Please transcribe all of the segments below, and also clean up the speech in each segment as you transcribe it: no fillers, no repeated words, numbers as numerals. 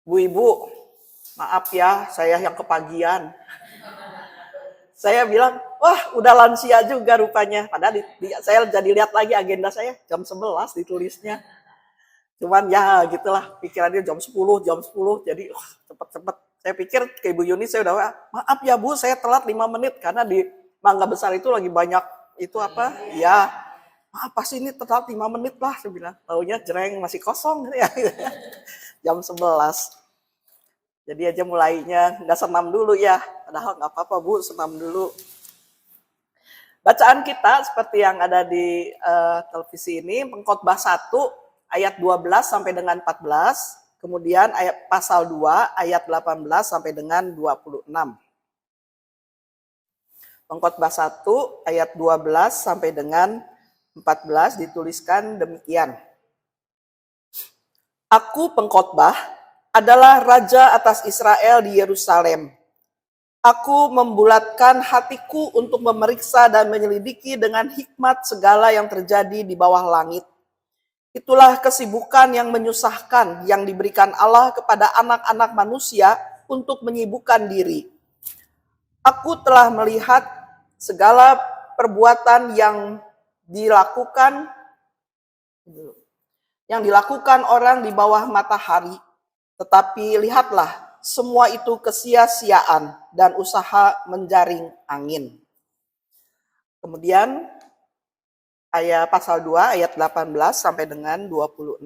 Bu Ibu, maaf ya, saya yang kepagian. Saya bilang, wah udah lansia juga rupanya. Padahal saya jadi lihat lagi agenda saya, jam 11 ditulisnya. Cuman ya gitulah, pikirannya jam 10, jadi cepet-cepet. Saya pikir ke Ibu Yuni, saya udah, maaf ya Bu, saya telat 5 menit. Karena di Mangga Besar itu lagi banyak, itu apa, ya, maaf pasti ini telat 5 menit lah, saya bilang. Taunya jereng masih kosong, ya. Jam 11. Jadi aja mulainya nggak senam dulu ya. Padahal nggak apa-apa Bu, senam dulu. Bacaan kita seperti yang ada di televisi ini, Pengkhotbah 1 ayat 12 sampai dengan 14, kemudian ayat pasal 2 ayat 18 sampai dengan 26. Pengkhotbah 1 ayat 12 sampai dengan 14 dituliskan demikian. Aku pengkhotbah adalah raja atas Israel di Yerusalem. Aku membulatkan hatiku untuk memeriksa dan menyelidiki dengan hikmat segala yang terjadi di bawah langit. Itulah kesibukan yang menyusahkan yang diberikan Allah kepada anak-anak manusia untuk menyibukkan diri. Aku telah melihat segala perbuatan yang dilakukan orang di bawah matahari. Tetapi lihatlah, semua itu kesia-siaan dan usaha menjaring angin. Kemudian ayat pasal 2 ayat 18 sampai dengan 26.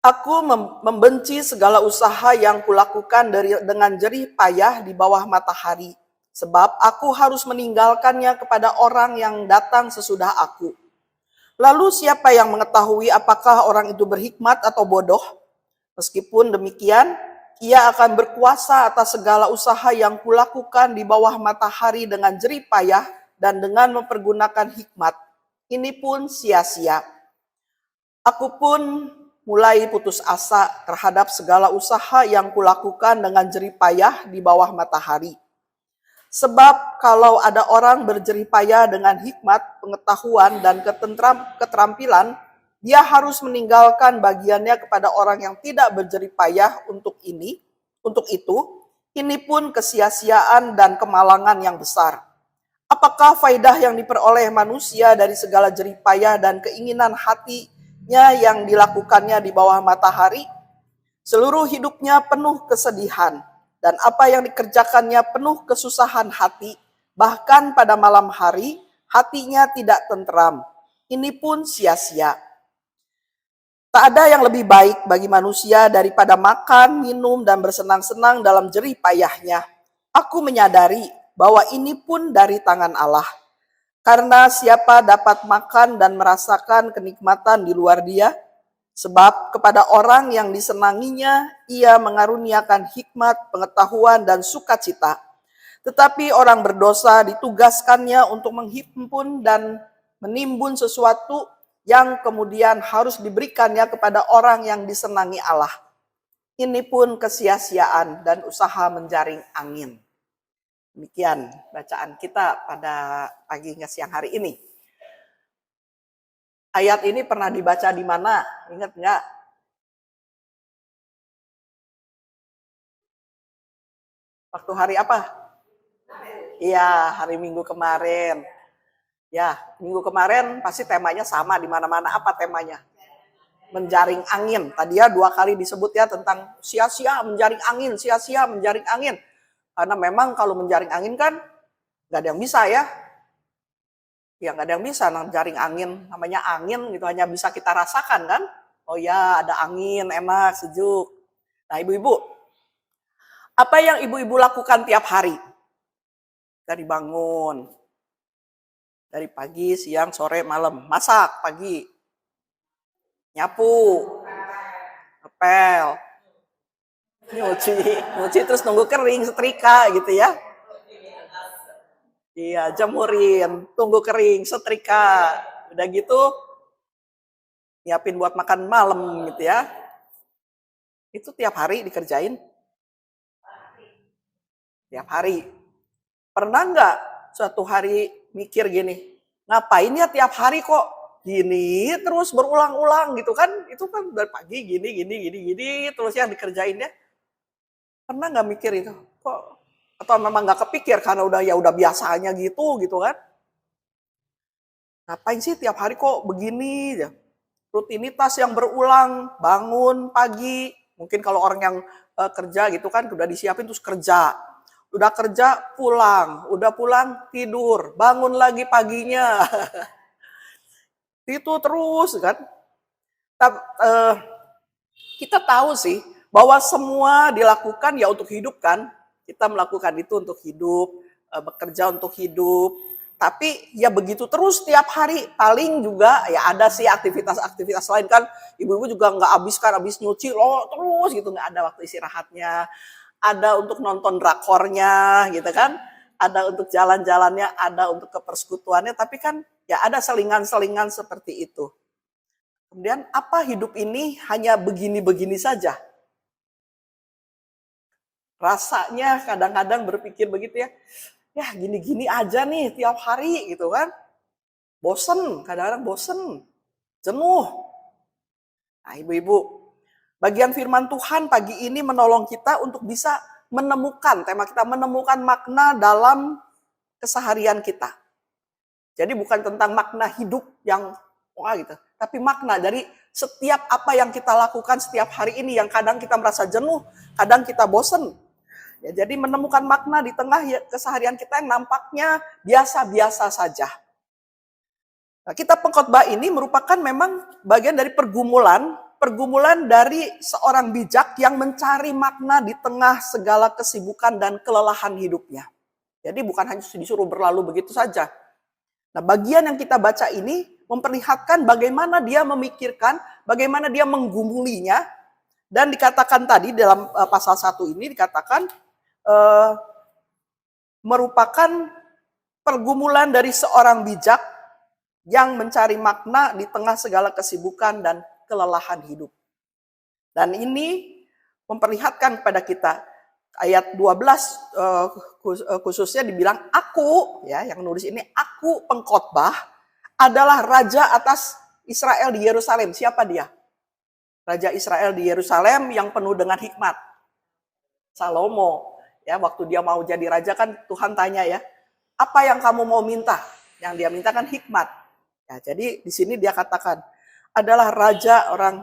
Aku membenci segala usaha yang kulakukan dengan jerih payah di bawah matahari, sebab aku harus meninggalkannya kepada orang yang datang sesudah aku. Lalu siapa yang mengetahui apakah orang itu berhikmat atau bodoh? Meskipun demikian, ia akan berkuasa atas segala usaha yang kulakukan di bawah matahari dengan jerih payah dan dengan mempergunakan hikmat. Ini pun sia-sia. Aku pun mulai putus asa terhadap segala usaha yang kulakukan dengan jerih payah di bawah matahari. Sebab kalau ada orang berjerih payah dengan hikmat, pengetahuan, dan keterampilan, dia harus meninggalkan bagiannya kepada orang yang tidak berjerih payah untuk itu. Ini pun kesia-siaan dan kemalangan yang besar. Apakah faidah yang diperoleh manusia dari segala jerih payah dan keinginan hatinya yang dilakukannya di bawah matahari? Seluruh hidupnya penuh kesedihan, dan apa yang dikerjakannya penuh kesusahan hati, bahkan pada malam hari hatinya tidak tentram. Ini pun sia-sia. Tak ada yang lebih baik bagi manusia daripada makan, minum, dan bersenang-senang dalam jerih payahnya. Aku menyadari bahwa ini pun dari tangan Allah. Karena siapa dapat makan dan merasakan kenikmatan di luar dia? Sebab kepada orang yang disenanginya, ia mengaruniakan hikmat, pengetahuan, dan sukacita. Tetapi orang berdosa ditugaskannya untuk menghimpun dan menimbun sesuatu yang kemudian harus diberikannya kepada orang yang disenangi Allah. Ini pun kesia-siaan dan usaha menjaring angin. Demikian bacaan kita pada pagi hingga siang hari ini. Ayat ini pernah dibaca di mana? Ingat nggak? Waktu hari apa? Iya, hari Minggu kemarin. Ya, Minggu kemarin pasti temanya sama di mana-mana. Apa temanya? Menjaring angin. Tadi ya 2 kali disebut ya tentang sia-sia menjaring angin, sia-sia menjaring angin. Karena memang kalau menjaring angin kan nggak ada yang bisa ya. Ya nggak ada yang bisa menjaring angin. Namanya angin gitu, hanya bisa kita rasakan kan. Oh ya, ada angin, enak, sejuk. Nah ibu-ibu, apa yang ibu-ibu lakukan tiap hari? Dari bangun, dari pagi, siang, sore, malam. Masak pagi, nyapu, ngepel, nyuci terus nunggu kering, setrika gitu ya. Iya, jemurin, tunggu kering, setrika. Udah gitu, nyiapin buat makan malam gitu ya. Itu tiap hari dikerjain. Tiap hari. Pernah nggak suatu hari mikir gini, ngapain ya tiap hari kok gini terus berulang-ulang gitu kan. Itu kan dari pagi gini terus yang dikerjainnya. Pernah nggak mikir itu? Kok atau memang nggak kepikir karena udah biasanya gitu kan? Ngapain sih tiap hari kok begini ya? Rutinitas yang berulang, bangun pagi, mungkin kalau orang yang kerja gitu kan udah disiapin terus kerja. Udah kerja pulang, udah pulang tidur, bangun lagi paginya. Itu terus kan. Kita tahu sih bahwa semua dilakukan ya untuk hidup kan. Kita melakukan itu untuk hidup, bekerja untuk hidup. Tapi ya begitu terus tiap hari, paling juga ya ada sih aktivitas-aktivitas lain kan. Ibu-ibu juga nggak habis nyuci loh terus gitu, nggak ada waktu istirahatnya. Ada untuk nonton drakornya gitu kan. Ada untuk jalan-jalannya, ada untuk kepersekutuannya. Tapi kan ya ada selingan-selingan seperti itu. Kemudian apa hidup ini hanya begini-begini saja? Rasanya kadang-kadang berpikir begitu ya. Ya gini-gini aja nih tiap hari gitu kan. Bosen, kadang-kadang bosen. Jenuh. Nah ibu-ibu, bagian firman Tuhan pagi ini menolong kita untuk bisa menemukan, tema kita menemukan makna dalam keseharian kita. Jadi bukan tentang makna hidup yang wah gitu, tapi makna dari setiap apa yang kita lakukan setiap hari ini yang kadang kita merasa jenuh, kadang kita bosen. Ya, jadi menemukan makna di tengah keseharian kita yang nampaknya biasa-biasa saja. Nah, kitab Pengkhotbah ini merupakan memang bagian dari pergumulan dari seorang bijak yang mencari makna di tengah segala kesibukan dan kelelahan hidupnya. Jadi bukan hanya disuruh berlalu begitu saja. Nah, bagian yang kita baca ini memperlihatkan bagaimana dia memikirkan, bagaimana dia menggumulinya, dan dikatakan tadi dalam pasal 1 ini dikatakan merupakan pergumulan dari seorang bijak yang mencari makna di tengah segala kesibukan dan kelelahan hidup. Dan ini memperlihatkan kepada kita ayat 12 khususnya dibilang aku ya yang nulis ini aku pengkhotbah adalah raja atas Israel di Yerusalem. Siapa dia? Raja Israel di Yerusalem yang penuh dengan hikmat. Salomo. Ya, waktu dia mau jadi raja kan Tuhan tanya ya, apa yang kamu mau minta? Yang dia minta kan hikmat. Ya, jadi di sini dia katakan adalah raja orang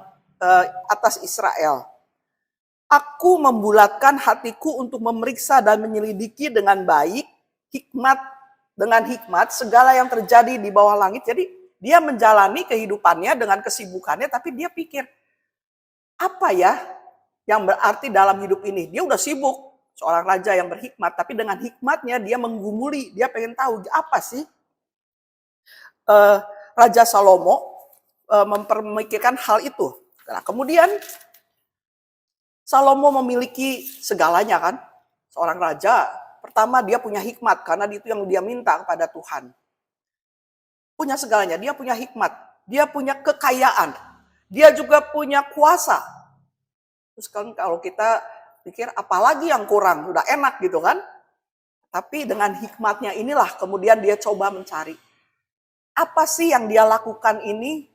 atas Israel. Aku membulatkan hatiku untuk memeriksa dan menyelidiki dengan baik dengan hikmat segala yang terjadi di bawah langit. Jadi dia menjalani kehidupannya dengan kesibukannya, tapi dia pikir apa ya yang berarti dalam hidup ini. Dia udah sibuk, seorang raja yang berhikmat, tapi dengan hikmatnya dia menggumuli, dia pengen tahu apa sih Raja Salomo mempermikirkan hal itu. Nah, kemudian Salomo memiliki segalanya kan, seorang raja. Pertama dia punya hikmat karena itu yang dia minta kepada Tuhan. Punya segalanya, dia punya hikmat, dia punya kekayaan, dia juga punya kuasa. Terus kan kalau kita pikir apalagi yang kurang, udah enak gitu kan. Tapi dengan hikmatnya inilah kemudian dia coba mencari. Apa sih yang dia lakukan ini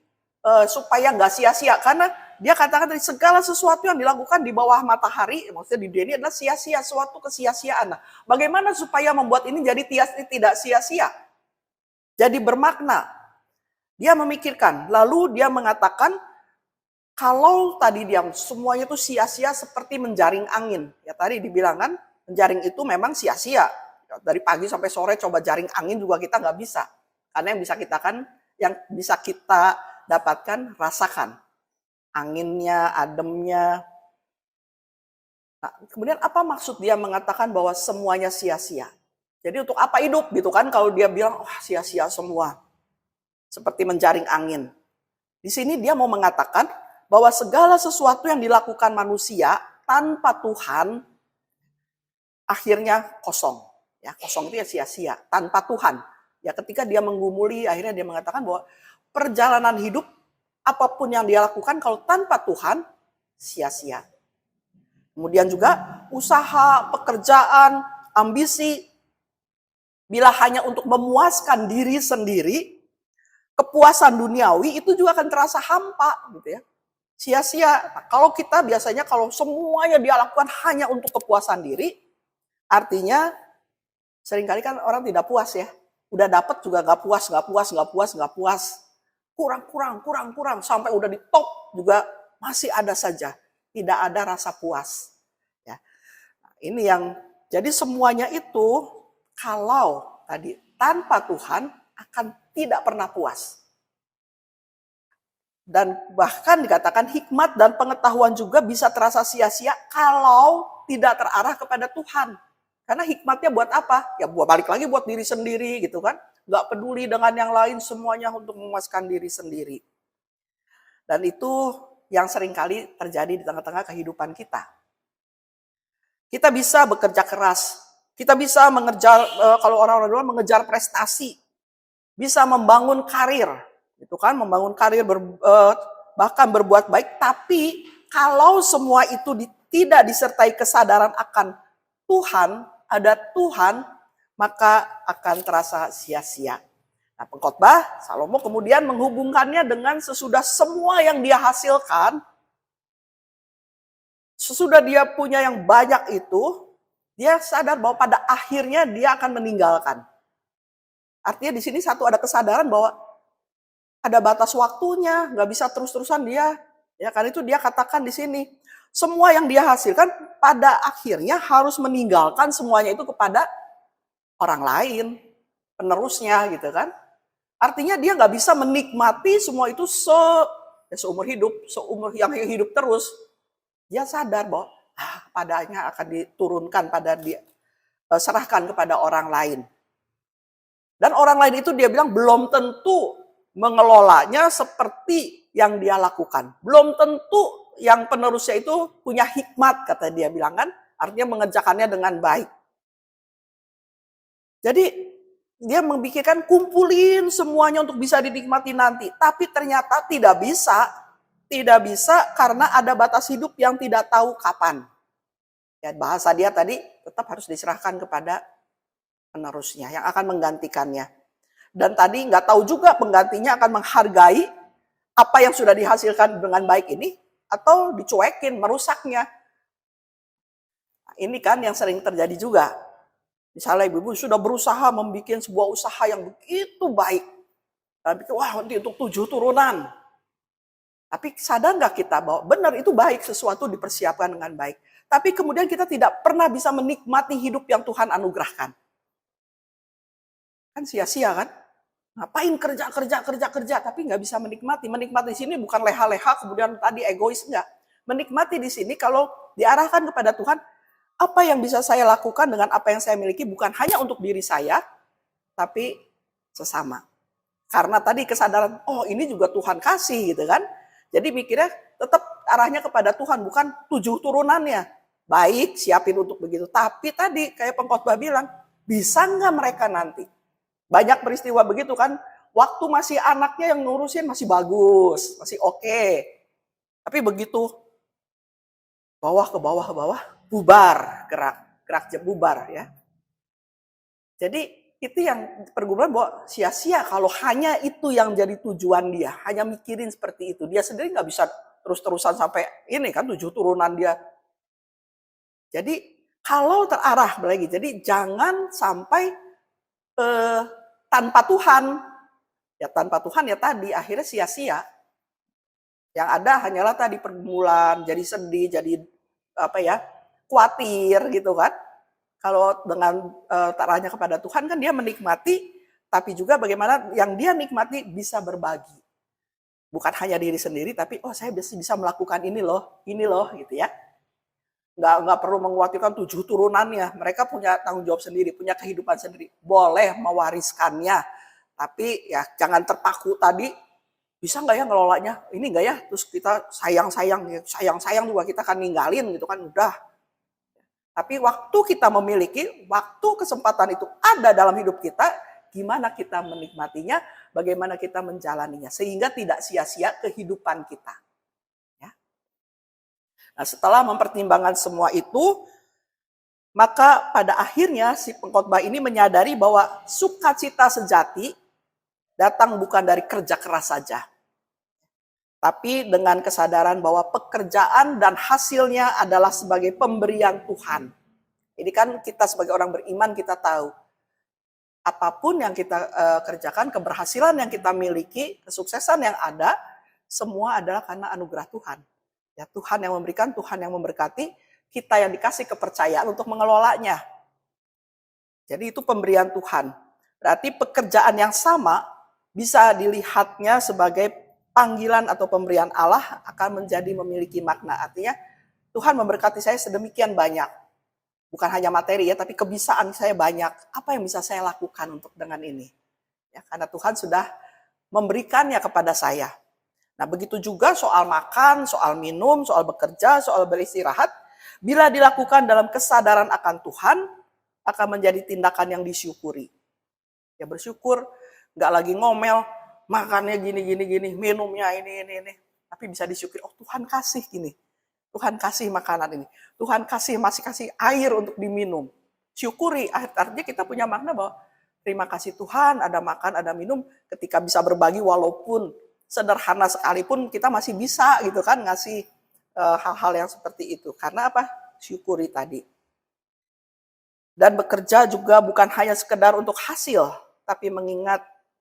supaya nggak sia-sia? Karena dia katakan dari segala sesuatu yang dilakukan di bawah matahari, maksudnya di dunia ini adalah sia-sia, suatu kesia-siaan. Nah, bagaimana supaya membuat ini jadi tidak sia-sia? Jadi bermakna. Dia memikirkan, lalu dia mengatakan, kalau tadi dia semuanya itu sia-sia seperti menjaring angin. Ya tadi dibilang kan, menjaring itu memang sia-sia. Dari pagi sampai sore coba jaring angin juga kita nggak bisa. Karena yang bisa kita dapatkan, rasakan. Anginnya, ademnya. Nah, kemudian apa maksud dia mengatakan bahwa semuanya sia-sia? Jadi untuk apa hidup gitu kan kalau dia bilang sia-sia semua. Seperti menjaring angin. Di sini dia mau mengatakan bahwa segala sesuatu yang dilakukan manusia tanpa Tuhan akhirnya kosong. Ya, kosong itu ya sia-sia, tanpa Tuhan. Ya ketika dia menggumuli akhirnya dia mengatakan bahwa perjalanan hidup apapun yang dia lakukan kalau tanpa Tuhan sia-sia. Kemudian juga usaha, pekerjaan, ambisi bila hanya untuk memuaskan diri sendiri kepuasan duniawi itu juga akan terasa hampa gitu ya. Sia-sia. Nah, kalau kita biasanya kalau semuanya dia lakukan hanya untuk kepuasan diri, artinya seringkali kan orang tidak puas ya. Udah dapat juga gak puas, gak puas, gak puas, gak puas. Kurang. Sampai udah di top juga masih ada saja. Tidak ada rasa puas. Ya. Nah, ini yang, jadi semuanya itu kalau tadi tanpa Tuhan akan tidak pernah puas. Dan bahkan dikatakan hikmat dan pengetahuan juga bisa terasa sia-sia kalau tidak terarah kepada Tuhan. Karena hikmatnya buat apa? Ya buat balik lagi buat diri sendiri gitu kan. Gak peduli dengan yang lain, semuanya untuk memuaskan diri sendiri. Dan itu yang seringkali terjadi di tengah-tengah kehidupan kita. Kita bisa bekerja keras. Kita bisa mengejar, kalau orang-orang dulu mengejar prestasi. Bisa membangun karir. Itu kan, membangun karir, bahkan berbuat baik. Tapi kalau semua itu tidak disertai kesadaran akan Tuhan, ada Tuhan, maka akan terasa sia-sia. Nah, pengkhotbah Salomo kemudian menghubungkannya dengan sesudah semua yang dia hasilkan, sesudah dia punya yang banyak itu, dia sadar bahwa pada akhirnya dia akan meninggalkan. Artinya di sini satu ada kesadaran bahwa ada batas waktunya, nggak bisa terus-terusan dia. Ya kan itu dia katakan di sini. Semua yang dia hasilkan pada akhirnya harus meninggalkan semuanya itu kepada orang lain, penerusnya gitu kan. Artinya dia nggak bisa menikmati semua itu seumur hidup, seumur yang hidup terus. Dia sadar bahwa padanya akan diturunkan pada dia, serahkan kepada orang lain. Dan orang lain itu dia bilang belum tentu mengelolanya seperti yang dia lakukan. Belum tentu yang penerusnya itu punya hikmat, kata dia bilang kan. Artinya mengerjakannya dengan baik. Jadi dia memikirkan kumpulin semuanya untuk bisa dinikmati nanti. Tapi ternyata tidak bisa. Tidak bisa karena ada batas hidup yang tidak tahu kapan. Ya, bahasa dia tadi tetap harus diserahkan kepada penerusnya yang akan menggantikannya. Dan tadi nggak tahu juga penggantinya akan menghargai apa yang sudah dihasilkan dengan baik ini atau dicuekin, merusaknya. Nah, ini kan yang sering terjadi juga. Misalnya ibu-ibu sudah berusaha membuat sebuah usaha yang begitu baik. Dan pikir, wah nanti untuk 7 turunan. Tapi sadar nggak kita bahwa benar itu baik, sesuatu dipersiapkan dengan baik. Tapi kemudian kita tidak pernah bisa menikmati hidup yang Tuhan anugerahkan. Kan sia-sia kan? Ngapain kerja, tapi nggak bisa menikmati. Menikmati di sini bukan leha-leha, kemudian tadi egois, enggak. Menikmati di sini kalau diarahkan kepada Tuhan, apa yang bisa saya lakukan dengan apa yang saya miliki bukan hanya untuk diri saya, tapi sesama. Karena tadi kesadaran, oh ini juga Tuhan kasih gitu kan. Jadi mikirnya tetap arahnya kepada Tuhan, bukan 7 turunannya. Baik, siapin untuk begitu. Tapi tadi kayak pengkhotbah bilang, bisa nggak mereka nanti? Banyak peristiwa begitu kan, waktu masih anaknya yang ngurusin masih bagus, masih oke. Tapi begitu bawah ke bawah, bubar, gerak bubar ya. Jadi itu yang pergumulan bahwa sia-sia kalau hanya itu yang jadi tujuan dia, hanya mikirin seperti itu. Dia sendiri nggak bisa terus-terusan sampai ini kan 7 turunan dia. Jadi kalau terarah lagi, jadi jangan sampai tanpa Tuhan. Ya tanpa Tuhan ya tadi akhirnya sia-sia. Yang ada hanyalah tadi pergumulan, jadi sedih, jadi khawatir gitu kan. Kalau dengan terarahnya kepada Tuhan kan dia menikmati, tapi juga bagaimana yang dia nikmati bisa berbagi. Bukan hanya diri sendiri, tapi saya bisa melakukan ini loh gitu ya. Nggak perlu mengkhawatirkan 7 turunannya. Mereka punya tanggung jawab sendiri, punya kehidupan sendiri. Boleh mewariskannya, tapi ya jangan terpaku tadi. Bisa nggak ya ngelolanya? Ini nggak ya? Terus kita sayang juga kita akan ninggalin gitu kan, udah. Tapi waktu kita memiliki, waktu kesempatan itu ada dalam hidup kita, gimana kita menikmatinya, bagaimana kita menjalaninya, sehingga tidak sia-sia kehidupan kita. Ya. Nah, setelah mempertimbangkan semua itu, maka pada akhirnya si pengkhotbah ini menyadari bahwa sukacita sejati datang bukan dari kerja keras saja, tapi dengan kesadaran bahwa pekerjaan dan hasilnya adalah sebagai pemberian Tuhan. Jadi kan kita sebagai orang beriman kita tahu, apapun yang kita kerjakan, keberhasilan yang kita miliki, kesuksesan yang ada, semua adalah karena anugerah Tuhan. Ya, Tuhan yang memberikan, Tuhan yang memberkati, kita yang dikasih kepercayaan untuk mengelolanya. Jadi itu pemberian Tuhan. Berarti pekerjaan yang sama bisa dilihatnya sebagai panggilan atau pemberian Allah akan menjadi memiliki makna. Artinya Tuhan memberkati saya sedemikian banyak. Bukan hanya materi ya, tapi kebisaan saya banyak. Apa yang bisa saya lakukan untuk dengan ini? Ya, karena Tuhan sudah memberikannya kepada saya. Nah, begitu juga soal makan, soal minum, soal bekerja, soal beristirahat. Bila dilakukan dalam kesadaran akan Tuhan, akan menjadi tindakan yang disyukuri. Ya bersyukur, nggak lagi ngomel, makannya gini, minumnya ini. Tapi bisa disyukuri, oh Tuhan kasih gini. Tuhan kasih makanan ini. Tuhan masih kasih air untuk diminum. Syukuri, artinya kita punya makna bahwa terima kasih Tuhan, ada makan, ada minum, ketika bisa berbagi walaupun sederhana sekalipun kita masih bisa gitu kan ngasih hal-hal yang seperti itu. Karena apa? Syukuri tadi. Dan bekerja juga bukan hanya sekedar untuk hasil, tapi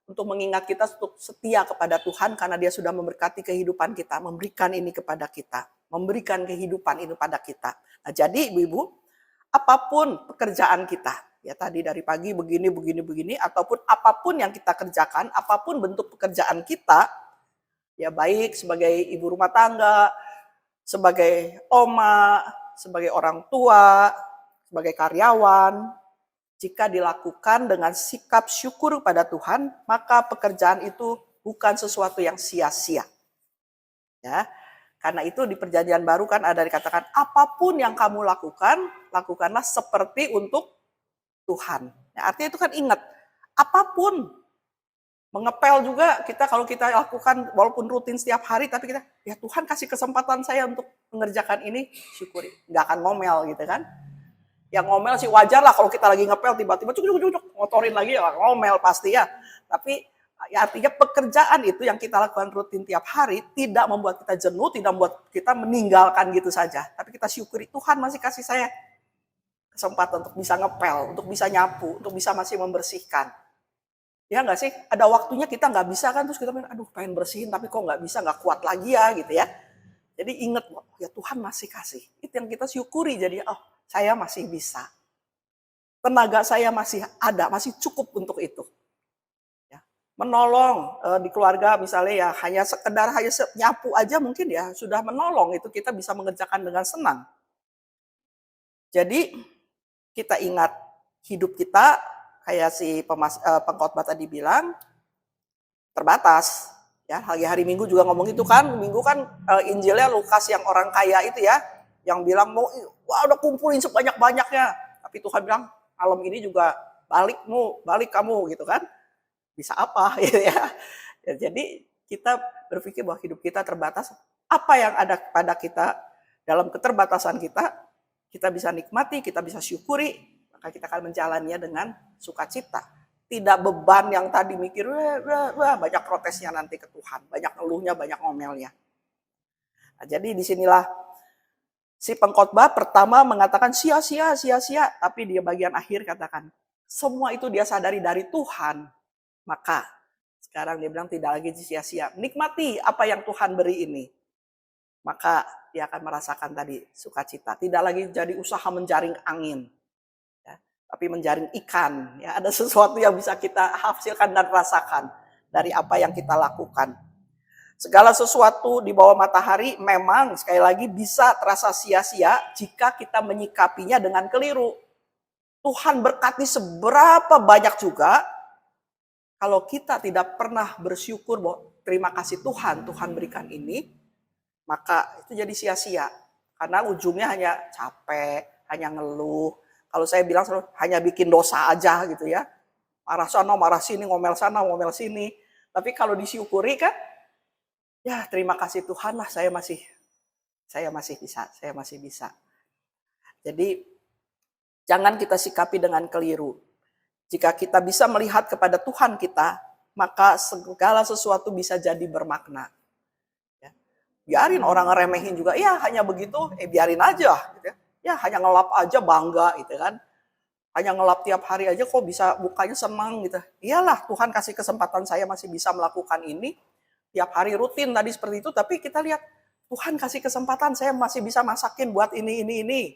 untuk mengingat kita untuk setia kepada Tuhan karena Dia sudah memberkati kehidupan kita, memberikan ini kepada kita, memberikan kehidupan ini pada kita. Nah, jadi Ibu-ibu, apapun pekerjaan kita, ya tadi dari pagi begini, ataupun apapun yang kita kerjakan, apapun bentuk pekerjaan kita, ya baik sebagai ibu rumah tangga, sebagai oma, sebagai orang tua, sebagai karyawan, jika dilakukan dengan sikap syukur pada Tuhan, maka pekerjaan itu bukan sesuatu yang sia-sia. Ya, karena itu di Perjanjian Baru kan ada dikatakan apapun yang kamu lakukan, lakukanlah seperti untuk Tuhan. Ya, artinya itu kan ingat, apapun mengepel juga kita kalau kita lakukan walaupun rutin setiap hari, tapi kita ya Tuhan kasih kesempatan saya untuk mengerjakan ini, syukuri, nggak akan ngomel gitu kan. Yang ngomel sih wajar lah kalau kita lagi ngepel tiba-tiba cuk ngotorin lagi ya ngomel pasti ya. Tapi ya artinya pekerjaan itu yang kita lakukan rutin tiap hari tidak membuat kita jenuh, tidak membuat kita meninggalkan gitu saja. Tapi kita syukuri Tuhan masih kasih saya kesempatan untuk bisa ngepel, untuk bisa nyapu, untuk bisa masih membersihkan. Ya nggak sih? Ada waktunya kita nggak bisa kan terus kita aduh pengen bersihin tapi kok nggak bisa, nggak kuat lagi ya gitu ya. Jadi ingat ya Tuhan masih kasih. Itu yang kita syukuri jadi saya masih bisa. Tenaga saya masih ada, masih cukup untuk itu. Ya. Menolong di keluarga misalnya ya hanya sekedar nyapu aja mungkin ya sudah menolong, itu kita bisa mengerjakan dengan senang. Jadi kita ingat hidup kita kayak si pengkhotbah tadi bilang terbatas. Ya, hari Minggu juga ngomong itu kan, Minggu kan Injilnya Lukas yang orang kaya itu ya, yang bilang mau wah udah kumpulin sebanyak-banyaknya. Tapi Tuhan bilang malam ini juga balik kamu gitu kan. Bisa apa gitu ya. Jadi kita berpikir bahwa hidup kita terbatas. Apa yang ada pada kita dalam keterbatasan kita bisa nikmati, kita bisa syukuri, maka kita akan menjalannya dengan sukacita. Tidak beban yang tadi mikir, wah, banyak protesnya nanti ke Tuhan, banyak ngeluhnya, banyak ngomelnya. Nah, jadi disinilah si pengkhotbah pertama mengatakan sia-sia, tapi dia bagian akhir katakan semua itu dia sadari dari Tuhan. Maka sekarang dia bilang tidak lagi sia-sia, nikmati apa yang Tuhan beri ini. Maka dia akan merasakan tadi sukacita, tidak lagi jadi usaha menjaring angin. Tapi menjaring ikan, ya ada sesuatu yang bisa kita hasilkan dan rasakan dari apa yang kita lakukan. Segala sesuatu di bawah matahari memang sekali lagi bisa terasa sia-sia jika kita menyikapinya dengan keliru. Tuhan berkati seberapa banyak juga, kalau kita tidak pernah bersyukur bahwa terima kasih Tuhan berikan ini, maka itu jadi sia-sia. Karena ujungnya hanya capek, hanya ngeluh. Kalau saya bilang hanya bikin dosa aja gitu ya. Marah sana, marah sini, ngomel sana, ngomel sini. Tapi kalau disyukuri kan, ya terima kasih Tuhan lah saya masih bisa. Jadi jangan kita sikapi dengan keliru. Jika kita bisa melihat kepada Tuhan kita, maka segala sesuatu bisa jadi bermakna. Ya. Biarin orang ngeremehin juga, ya hanya begitu, biarin aja. Gitu ya. Ya hanya ngelap aja bangga gitu kan. Hanya ngelap tiap hari aja kok bisa bukanya senang gitu. Iyalah Tuhan kasih kesempatan saya masih bisa melakukan ini. Tiap hari rutin tadi seperti itu, tapi kita lihat Tuhan kasih kesempatan saya masih bisa masakin buat ini.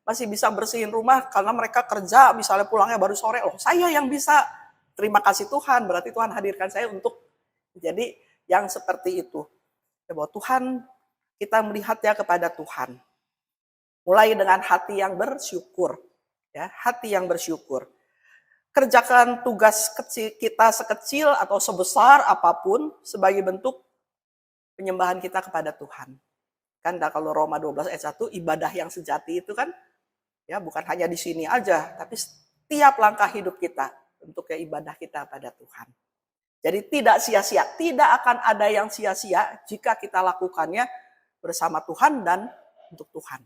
Masih bisa bersihin rumah karena mereka kerja misalnya pulangnya baru sore. Loh saya yang bisa, terima kasih Tuhan, berarti Tuhan hadirkan saya untuk jadi yang seperti itu. Ya, bahwa Tuhan, kita melihatnya kepada Tuhan. Mulai dengan hati yang bersyukur. Ya, hati yang bersyukur. Kerjakan tugas kecil kita sekecil atau sebesar apapun sebagai bentuk penyembahan kita kepada Tuhan. Kan kalau Roma 12 ayat 1, ibadah yang sejati itu kan ya bukan hanya di sini aja, tapi setiap langkah hidup kita untuk ibadah kita pada Tuhan. Jadi tidak sia-sia, tidak akan ada yang sia-sia jika kita lakukannya bersama Tuhan dan untuk Tuhan.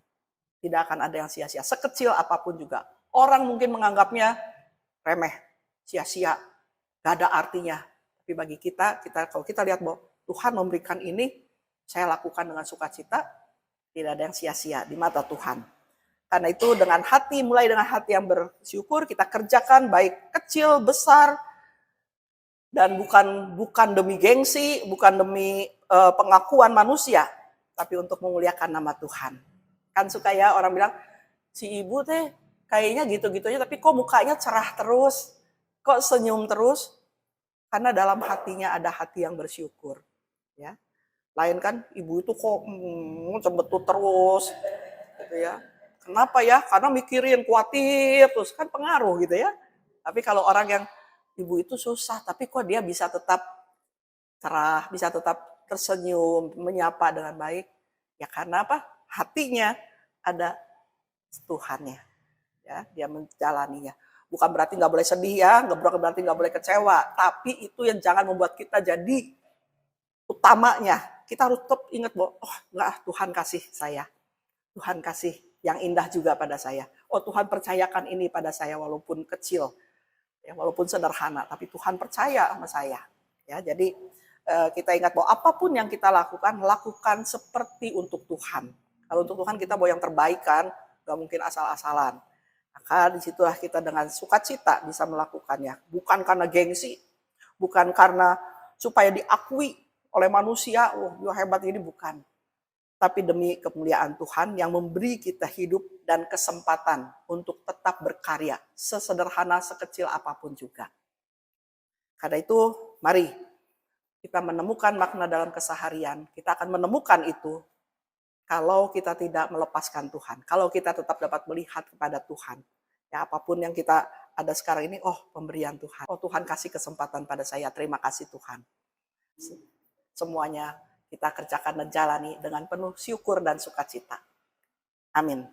Tidak akan ada yang sia-sia, sekecil apapun juga. Orang mungkin menganggapnya remeh, sia-sia, gak ada artinya. Tapi bagi kita kalau kita lihat bahwa Tuhan memberikan ini, saya lakukan dengan sukacita, tidak ada yang sia-sia di mata Tuhan. Karena itu dengan hati, mulai dengan hati yang bersyukur, kita kerjakan baik kecil, besar, dan bukan demi gengsi, bukan demi pengakuan manusia, tapi untuk memuliakan nama Tuhan. Kan suka ya orang bilang, si ibu teh kayaknya gitu-gitu aja, tapi kok mukanya cerah terus, kok senyum terus, karena dalam hatinya ada hati yang bersyukur. Ya, lain kan ibu itu kok cembetut terus, gitu ya. Kenapa ya? Karena mikirin, khawatir, terus kan pengaruh gitu ya. Tapi kalau orang yang ibu itu susah, tapi kok dia bisa tetap cerah, bisa tetap tersenyum, menyapa dengan baik. Ya karena apa? Hatinya ada Tuhannya. Ya, dia menjalaninya. Bukan berarti nggak boleh sedih ya, bukan berarti nggak boleh kecewa. Tapi itu yang jangan membuat kita jadi utamanya. Kita harus tetap ingat bahwa, oh enggak, Tuhan kasih saya. Tuhan kasih yang indah juga pada saya. Oh Tuhan percayakan ini pada saya walaupun kecil, ya, walaupun sederhana, tapi Tuhan percaya sama saya. Ya, jadi kita ingat bahwa apapun yang kita lakukan seperti untuk Tuhan. Kalau untuk Tuhan kita mau yang terbaik kan, gak mungkin asal-asalan. Maka disitulah kita dengan sukacita bisa melakukannya. Bukan karena gengsi, bukan karena supaya diakui oleh manusia, oh dia hebat ini, bukan. Tapi demi kemuliaan Tuhan yang memberi kita hidup dan kesempatan untuk tetap berkarya, sesederhana, sekecil apapun juga. Karena itu, mari kita menemukan makna dalam keseharian. Kita akan menemukan itu kalau kita tidak melepaskan Tuhan. Kalau kita tetap dapat melihat kepada Tuhan. Ya, apapun yang kita ada sekarang ini, oh pemberian Tuhan. Oh Tuhan kasih kesempatan pada saya, terima kasih Tuhan. Semuanya kita kerjakan dan jalani dengan penuh syukur dan sukacita. Amin.